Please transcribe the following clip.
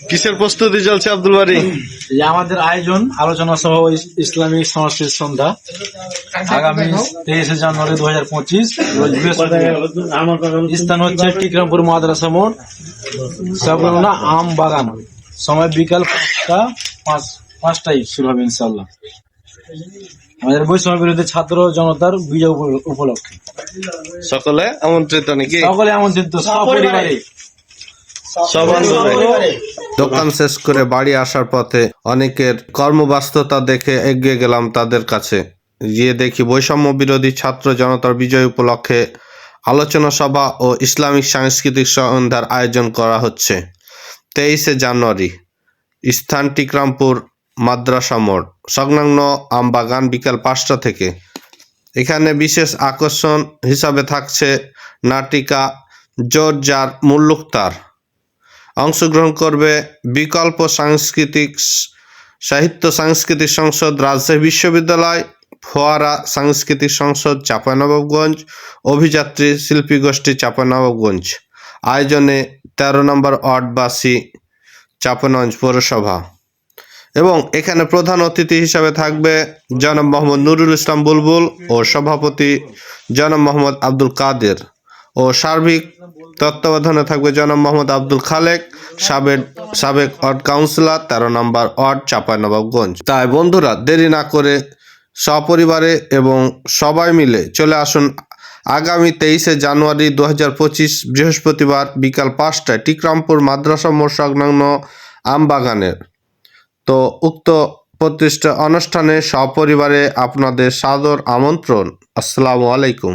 কিসের প্রস্তুতি চলছে আব্দুল বারী? এই আমাদের আয়োজন আলোচনা সভা ও ইসলামী সংস্কৃতি সন্ধ্যা আগামী 23 জানুয়ারি 2025 রোজ বৃহস্পতিবার। স্থান হচ্ছে টিকরামপুর মাদ্রাসা মোড়, সাবরুল্লাহ আম বাগান। সময় বিকাল 5টায় শুরু হবে ইনশাআল্লাহ। আমাদের বৈষম্য বিরোধী ছাত্র জনতার বিজয় উপলক্ষে সকলে আমন্ত্রিত নাকি? সকলে আমন্ত্রিত, সপরিবারে। দোকান শেষ করে বাড়ি আসার পথে অনেকের কর্মব্যস্ততা দেখে এগিয়ে গেলাম তাদের কাছে। গিয়ে দেখি বৈষম্য বিরোধী ছাত্র জনতার বিজয় উপলক্ষে আলোচনা সভা ও ইসলামিক সাংস্কৃতিক সন্ধ্যার আয়োজন করা হচ্ছে 23 জানুয়ারি। স্থান টিকরামপুর মাদ্রাসা মোড় সংলগ্ন আমবাগান, বিকাল 5টা থেকে। এখানে বিশেষ আকর্ষণ হিসাবে থাকছে নাটিকা জোরজার মুল্লুকতার। অংশগ্রহণ করবে বিকল্প সাহিত্য সংসদ রাজশাহী বিশ্ববিদ্যালয়, ফোয়ারা সাংস্কৃতিক সংসদ চাঁপাইনবাবগঞ্জ, অভিযাত্রী শিল্পী গোষ্ঠী চাঁপাইনবাবগঞ্জ। আয়োজনে 13 নম্বর ওয়ার্ডবাসী চাঁপাইনবাবগঞ্জ পৌরসভা। এবং এখানে প্রধান অতিথি হিসাবে থাকবে জনাব মোহাম্মদ নুরুল ইসলাম বুলবুল ও সভাপতি জনাব মোহাম্মদ আব্দুল কাদের, ও সার্বিক তত্ত্বাবধানে থাকবে জনাব মোহাম্মদ আব্দুল খালেক, সাবেক ওয়ার্ড কাউন্সিলর 13 নম্বর ওয়ার্ড চাঁপাইনবাবগঞ্জ। তাই বন্ধুরা, দেরি না করে সপরিবারে এবং সবাই মিলে চলে আসুন আগামী 23 জানুয়ারি 2025 বৃহস্পতিবার বিকাল 5টায় টিকরামপুর মাদ্রাসা মোড় সংলগ্ন আমবাগানের। তো উক্ত প্রতিষ্ঠা অনুষ্ঠানে সপরিবারে আপনাদের সাদর আমন্ত্রণ। আসসালামু আলাইকুম।